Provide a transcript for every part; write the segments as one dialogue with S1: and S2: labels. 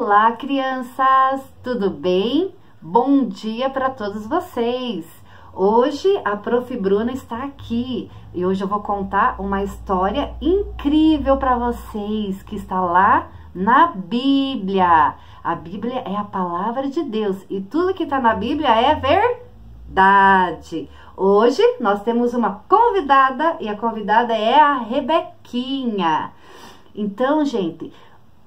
S1: Olá, crianças! Tudo bem? Bom dia para todos vocês! Hoje a Prof. Bruna está aqui e hoje eu vou contar uma história incrível para vocês que está lá na Bíblia. A Bíblia é a palavra de Deus e tudo que está na Bíblia é verdade. Hoje nós temos uma convidada e a convidada é a Rebequinha. Então, gente,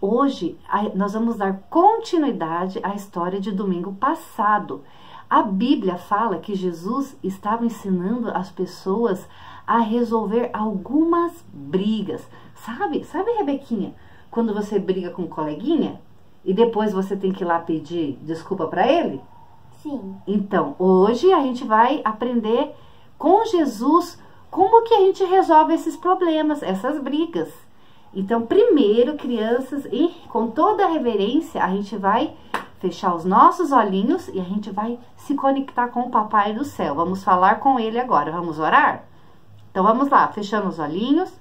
S1: hoje nós vamos dar continuidade à história de domingo passado. A Bíblia fala que Jesus estava ensinando as pessoas a resolver algumas brigas. Sabe, Rebequinha, quando você briga com um coleguinha e depois você tem que ir lá pedir desculpa para ele?
S2: Sim.
S1: Então, hoje a gente vai aprender com Jesus como que a gente resolve esses problemas, essas brigas. Então, primeiro, crianças, e com toda a reverência, a gente vai fechar os nossos olhinhos e a gente vai se conectar com o Papai do Céu. Vamos falar com ele agora. Vamos orar? Então, vamos lá. Fechando os olhinhos.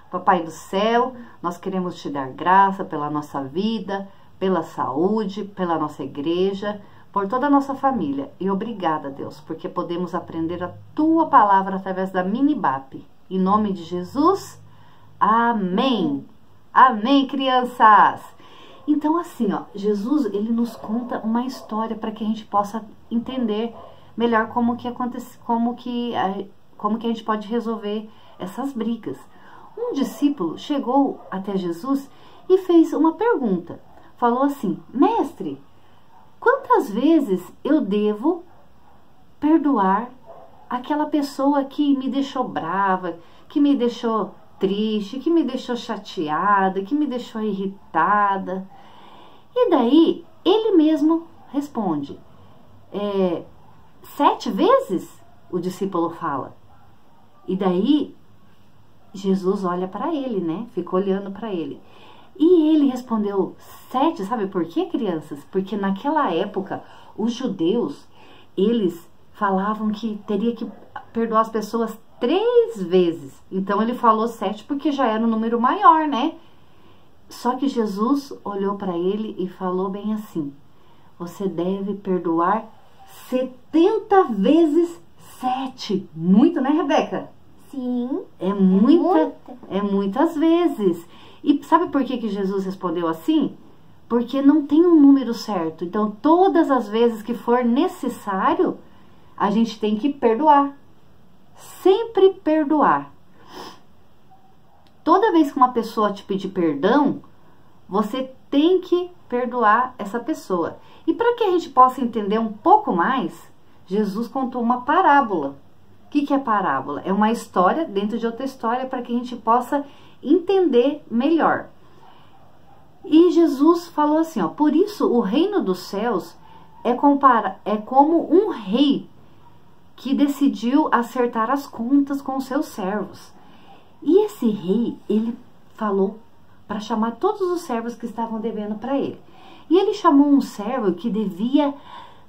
S1: Papai do Céu, nós queremos te dar graça pela nossa vida, pela saúde, pela nossa igreja, por toda a nossa família. E obrigada, Deus, porque podemos aprender a Tua palavra através da Minibap. Em nome de Jesus, amém. Amém, crianças. Então, assim, ó, Jesus, ele nos conta uma história para que a gente possa entender melhor como que acontece, como que a gente pode resolver essas brigas. Um discípulo chegou até Jesus e fez uma pergunta. Falou assim: mestre, quantas vezes eu devo perdoar aquela pessoa que me deixou brava, que me deixou triste, que me deixou chateada, que me deixou irritada? E daí, ele mesmo responde: 7 vezes? O discípulo fala. E daí, Jesus olha para ele, né? Fica olhando para ele. E ele respondeu 7, sabe por quê, crianças? Porque naquela época, os judeus, eles falavam que teria que perdoar as pessoas 3 vezes. Então, ele falou 7 porque já era um número maior, né? Só que Jesus olhou para ele e falou bem assim: você deve perdoar 70 vezes 7. Muito, né, Rebeca?
S2: Sim.
S1: É muitas vezes. E sabe por que Jesus respondeu assim? Porque não tem um número certo. Então, todas as vezes que for necessário, a gente tem que perdoar. Sempre perdoar. Toda vez que uma pessoa te pedir perdão, você tem que perdoar essa pessoa. E para que a gente possa entender um pouco mais, Jesus contou uma parábola. O que é parábola? É uma história dentro de outra história para que a gente possa entender melhor. E Jesus falou assim, ó: por isso o reino dos céus é como um rei que decidiu acertar as contas com os seus servos. E esse rei, ele falou para chamar todos os servos que estavam devendo para ele. E ele chamou um servo que devia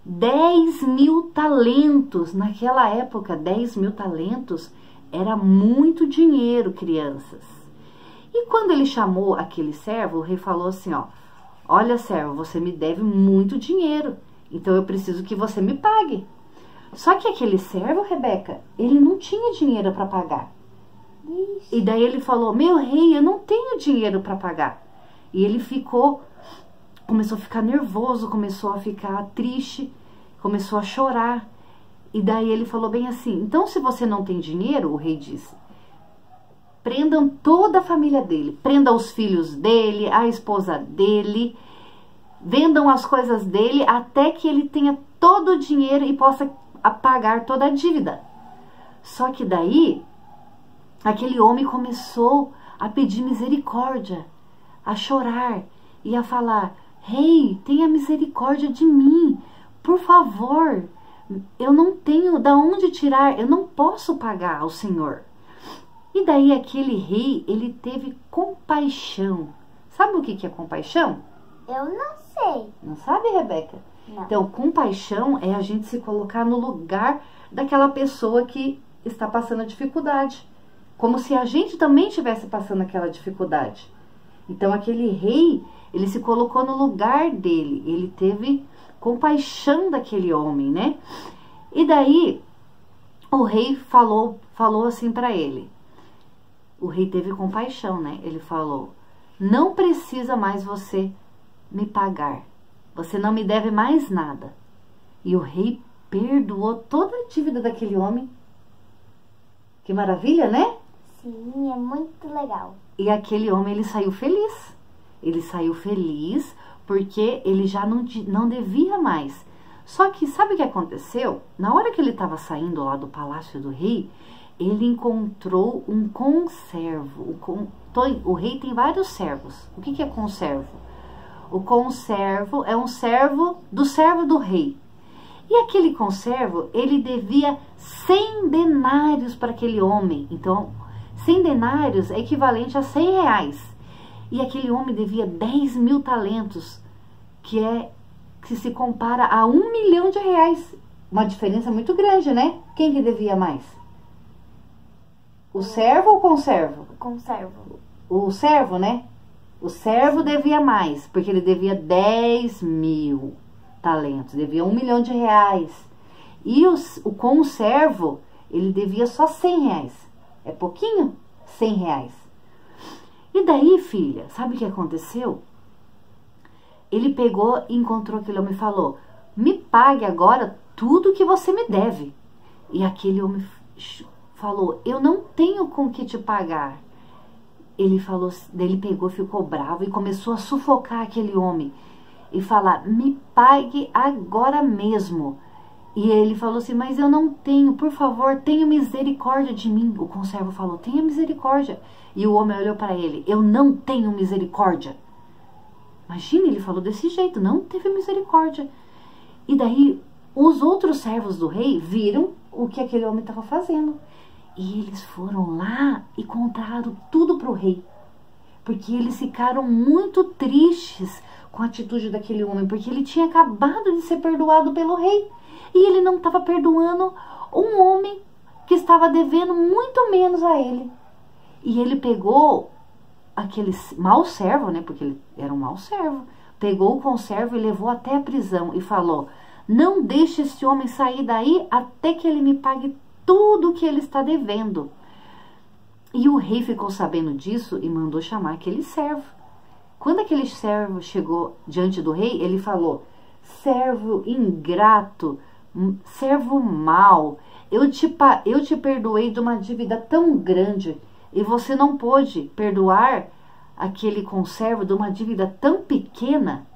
S1: 10.000 talentos. Naquela época, 10.000 talentos era muito dinheiro, crianças. E quando ele chamou aquele servo, o rei falou assim, ó: olha, servo, você me deve muito dinheiro, então eu preciso que você me pague. Só que aquele servo, Rebeca, ele não tinha dinheiro para pagar. Ixi. E daí ele falou: meu rei, eu não tenho dinheiro para pagar. E ele começou a ficar nervoso, começou a ficar triste, começou a chorar. E daí ele falou bem assim: então, se você não tem dinheiro, o rei disse, prendam toda a família dele, prendam os filhos dele, a esposa dele, vendam as coisas dele até que ele tenha todo o dinheiro e possa pagar toda a dívida. Só que daí, aquele homem começou a pedir misericórdia, a chorar e a falar: rei, tenha misericórdia de mim, por favor, eu não tenho de onde tirar, eu não posso pagar ao Senhor. E daí aquele rei, ele teve compaixão. Sabe o que é compaixão?
S2: Eu não sei.
S1: Não sabe, Rebeca?
S2: Não.
S1: Então, compaixão é a gente se colocar no lugar daquela pessoa que está passando a dificuldade. Como se a gente também estivesse passando aquela dificuldade. Então, aquele rei, Ele se colocou no lugar dele. Ele teve compaixão daquele homem, né? E daí o rei falou assim para ele. O rei teve compaixão, né? Ele falou: não precisa mais você me pagar. Você não me deve mais nada. E o rei perdoou toda a dívida daquele homem. Que maravilha, né?
S2: Sim, é muito legal.
S1: E aquele homem, ele saiu feliz. Ele saiu feliz porque ele já não devia mais. Só que sabe o que aconteceu? Na hora que ele estava saindo lá do palácio do rei, ele encontrou um conservo. O rei tem vários servos. O que é conservo? O conservo é um servo do rei. E aquele conservo, ele devia 100 denários para aquele homem. Então, 100 denários é equivalente a 100 reais. E aquele homem devia 10 mil talentos, que se compara a 1 milhão de reais. Uma diferença muito grande, né? Quem que devia mais? O servo ou o conservo?
S2: O conservo.
S1: O servo, né? O servo devia mais, porque ele devia 10 mil talentos, devia 1 milhão de reais. E o conservo, ele devia só 100 reais. É pouquinho? 100 reais. E daí, filha, sabe o que aconteceu? Ele pegou e encontrou aquele homem e falou: me pague agora tudo que você me deve. E aquele homem falou: eu não tenho com que te pagar. Ele pegou, ficou bravo e começou a sufocar aquele homem e falar: me pague agora mesmo. E ele falou assim: mas eu não tenho, por favor, tenha misericórdia de mim. O conservo falou: tenha misericórdia. E o homem olhou para ele: eu não tenho misericórdia. Imagina, ele falou desse jeito, não teve misericórdia. E daí os outros servos do rei viram o que aquele homem estava fazendo. E eles foram lá e contaram tudo para o rei. Porque eles ficaram muito tristes com a atitude daquele homem, porque ele tinha acabado de ser perdoado pelo rei. E ele não estava perdoando um homem que estava devendo muito menos a ele. E ele pegou aquele mau servo, né? Porque ele era um mau servo. Pegou o conservo e levou até a prisão e falou: não deixe esse homem sair daí até que ele me pague tudo que ele está devendo. E o rei ficou sabendo disso e mandou chamar aquele servo. Quando aquele servo chegou diante do rei, ele falou: servo ingrato, servo mau, eu te perdoei de uma dívida tão grande e você não pôde perdoar aquele conservo de uma dívida tão pequena.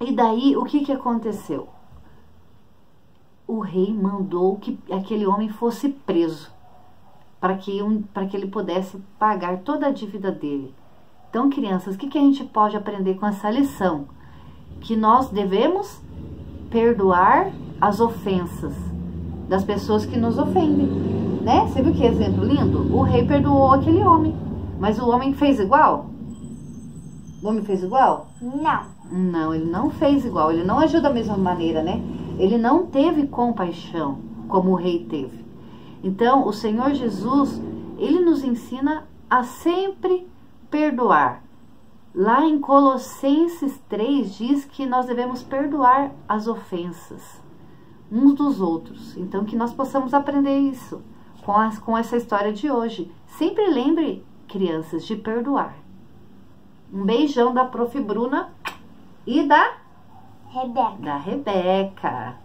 S1: E daí, o que aconteceu? O rei mandou que aquele homem fosse preso para que ele pudesse pagar toda a dívida dele. Então, crianças, o que a gente pode aprender com essa lição? Que nós devemos perdoar as ofensas das pessoas que nos ofendem, né? Você viu que exemplo lindo? O rei perdoou aquele homem, mas o homem fez igual? O homem fez igual?
S2: Não.
S1: Não, ele não fez igual, ele não agiu da mesma maneira, né? Ele não teve compaixão como o rei teve. Então, o Senhor Jesus, ele nos ensina a sempre perdoar. Lá em Colossenses 3 diz que nós devemos perdoar as ofensas uns dos outros. Então, que nós possamos aprender isso com essa história de hoje. Sempre lembre, crianças, de perdoar. Um beijão da Prof. Bruna e da
S2: Rebeca.
S1: Rebeca.